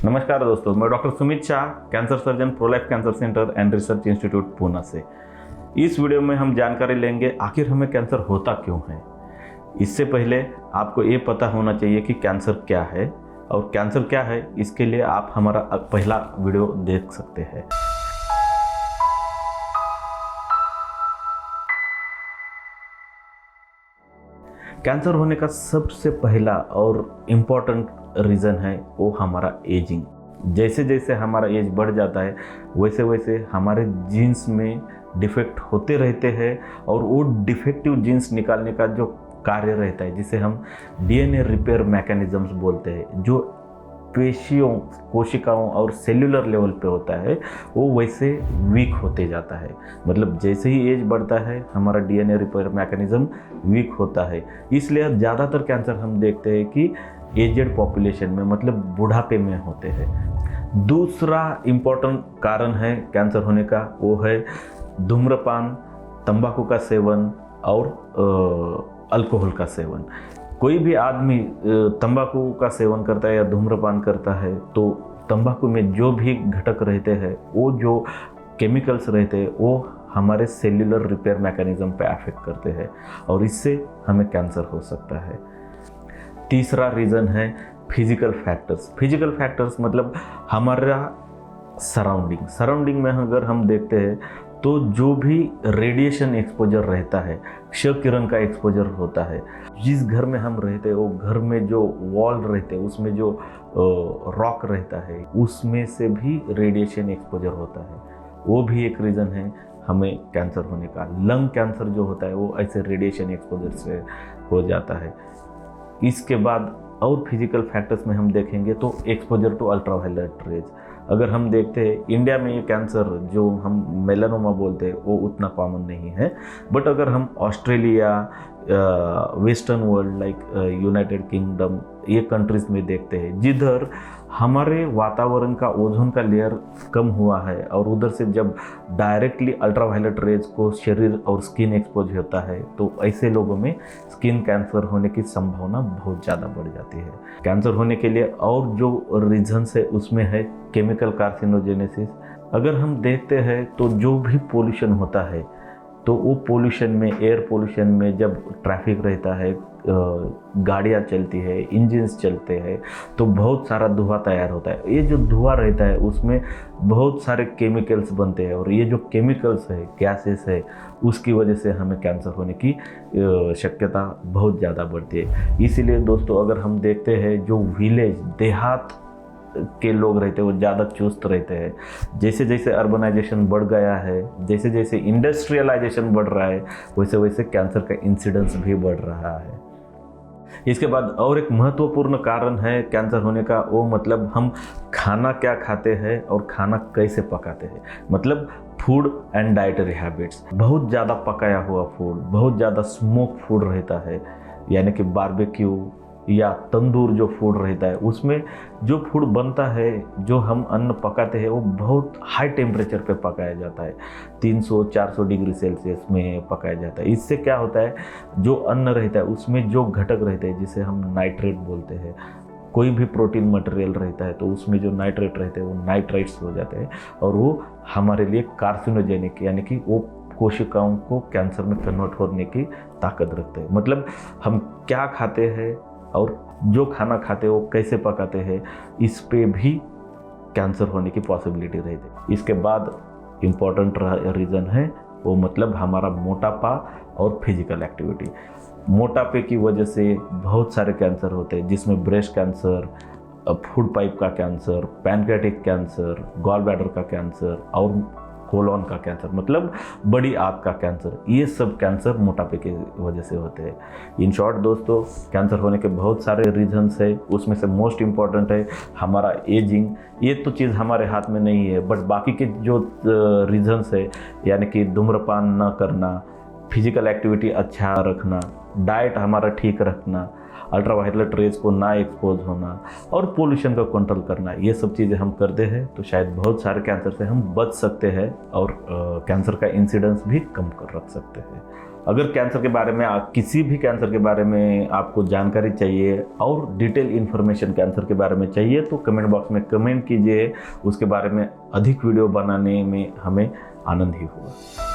नमस्कार दोस्तों, मैं doctor Sumit Shah, cancer surgeon, prolife cancer centre and research institute Poona से। इस वीडियो में हम जानकारी लेंगे आखिर हमें कैंसर होता क्यों है। इससे पहले आपको ये पता होना चाहिए कि कैंसर क्या है और कैंसर क्या है, इसके लिए आप हमारा पहला वीडियो देख सकते हैं। कैंसर होने का सबसे पहला और इम्पोर्टेंट रीज़न है वो हमारा एजिंग। जैसे जैसे हमारा एज बढ़ जाता है वैसे वैसे हमारे जीन्स में डिफेक्ट होते रहते हैं और वो डिफेक्टिव जीन्स निकालने का जो कार्य रहता है, जिसे हम डीएनए रिपेयर मैकेनिज्म्स बोलते हैं, जो पेशियों, कोशिकाओं और सेल्यूलर लेवल पे होता है, वो वैसे वीक होते जाता है। मतलब जैसे ही एज बढ़ता है हमारा डीएनए रिपेयर मैकेनिज्म वीक होता है। इसलिए ज़्यादातर कैंसर हम देखते हैं कि एजेड पॉपुलेशन में, मतलब बुढ़ापे में होते हैं। दूसरा इम्पोर्टेंट कारण है कैंसर होने का, वो है धूम्रपान, तंबाकू का सेवन और अल्कोहल का सेवन। कोई भी आदमी तंबाकू का सेवन करता है या धूम्रपान करता है तो तंबाकू में जो भी घटक रहते हैं, वो जो केमिकल्स रहते हैं, वो हमारे सेल्यूलर रिपेयर मैकेनिज्म पे अफेक्ट करते हैं और इससे हमें कैंसर हो सकता है। तीसरा रीज़न है फिजिकल फैक्टर्स। फिजिकल फैक्टर्स मतलब हमारा सराउंडिंग में अगर हम देखते हैं तो जो भी रेडिएशन एक्सपोजर रहता है, क्ष किरण का एक्सपोजर होता है, जिस घर में हम रहते हैं वो घर में जो वॉल रहते हैं उसमें जो रॉक रहता है उसमें से भी रेडिएशन एक्सपोजर होता है, वो भी एक रीज़न है हमें कैंसर होने का। लंग कैंसर जो होता है वो ऐसे रेडिएशन एक्सपोजर से हो जाता है। इसके बाद और फिजिकल फैक्टर्स में हम देखेंगे तो एक्सपोजर टू अल्ट्रावायलेट रेज। अगर हम देखते हैं इंडिया में ये कैंसर जो हम मेलानोमा बोलते हैं वो उतना कॉमन नहीं है, बट अगर हम Australia, western world like United kingdom, ये कंट्रीज़ में देखते हैं जिधर हमारे वातावरण का ओजोन का लेयर कम हुआ है और उधर से जब डायरेक्टली अल्ट्रावायलेट रेज को शरीर और स्किन एक्सपोज होता है तो ऐसे लोगों में स्किन कैंसर होने की संभावना बहुत ज़्यादा बढ़ जाती है। कैंसर होने के लिए और जो रीजन्स है उसमें है केमिकल कार्सिनोजेनेसिस। अगर हम देखते हैं तो जो भी पोल्यूशन होता है तो वो पोल्यूशन में, एयर पोल्यूशन में जब ट्रैफिक रहता है, गाड़ियाँ चलती है, इंजन्स चलते हैं तो बहुत सारा धुआं तैयार होता है। ये जो धुआं रहता है उसमें बहुत सारे केमिकल्स बनते हैं और ये जो केमिकल्स है, गैसेस है, उसकी वजह से हमें कैंसर होने की शक्यता बहुत ज़्यादा बढ़ती है। इसीलिए दोस्तों अगर हम देखते हैं जो विलेज, देहात के लोग रहते हैं वो ज़्यादा चुस्त रहते हैं। जैसे जैसे अर्बनाइजेशन बढ़ गया है, जैसे जैसे इंडस्ट्रियलाइजेशन बढ़ रहा है, वैसे वैसे कैंसर का इंसिडेंस भी बढ़ रहा है। इसके बाद और एक महत्वपूर्ण कारण है कैंसर होने का, वो मतलब हम खाना क्या खाते हैं और खाना कैसे पकाते हैं, मतलब फूड एंड डाइटरी हैबिट्स। बहुत ज़्यादा पकाया हुआ फूड, बहुत ज़्यादा स्मोक फूड रहता है, यानी कि बारबेक्यू या तंदूर जो फूड रहता है, उसमें जो फूड बनता है, जो हम अन्न पकाते हैं वो बहुत हाई टेम्परेचर पे पकाया जाता है, 300-400 डिग्री सेल्सियस में पकाया जाता है। इससे क्या होता है, जो अन्न रहता है उसमें जो घटक रहते हैं जिसे हम नाइट्रेट बोलते हैं, कोई भी प्रोटीन मटेरियल रहता है तो उसमें जो नाइट्रेट रहते हैं वो नाइट्राइट्स हो जाते हैं और वो हमारे लिए कार्सिनोजेनिक, यानी कि वो कोशिकाओं को कैंसर में कन्वर्ट होने की ताकत रखते हैं। मतलब हम क्या खाते हैं और जो खाना खाते हैं वो कैसे पकाते हैं, इस पे भी कैंसर होने की पॉसिबिलिटी रहती है। इसके बाद इम्पॉर्टेंट रीज़न है वो मतलब हमारा मोटापा और फिजिकल एक्टिविटी। मोटापे की वजह से बहुत सारे कैंसर होते हैं, जिसमें ब्रेस्ट कैंसर, फूड पाइप का cancer, pancreatic cancer, gall bladder का कैंसर और कोलोन का कैंसर, मतलब बड़ी आंत का कैंसर, ये सब कैंसर मोटापे की वजह से होते हैं। इन शॉर्ट दोस्तों, कैंसर होने के बहुत सारे रीजंस है, उसमें से मोस्ट इम्पॉर्टेंट है हमारा एजिंग। ये तो चीज़ हमारे हाथ में नहीं है, बट बाकी के जो रीजंस है, यानी कि धूम्रपान न करना, फिजिकल एक्टिविटी अच्छा रखना, डाइट हमारा ठीक रखना, अल्ट्रावायलेट रेज को ना एक्सपोज होना और पोल्यूशन का कंट्रोल करना, ये सब चीज़ें हम करते हैं तो शायद बहुत सारे कैंसर से हम बच सकते हैं और कैंसर का इंसिडेंस भी कम कर रख सकते हैं। अगर कैंसर के बारे में किसी भी कैंसर के बारे में आपको जानकारी चाहिए और डिटेल इन्फॉर्मेशन कैंसर के बारे में चाहिए तो कमेंट बॉक्स में कमेंट कीजिए। उसके बारे में अधिक वीडियो बनाने में हमें आनंद ही होगा।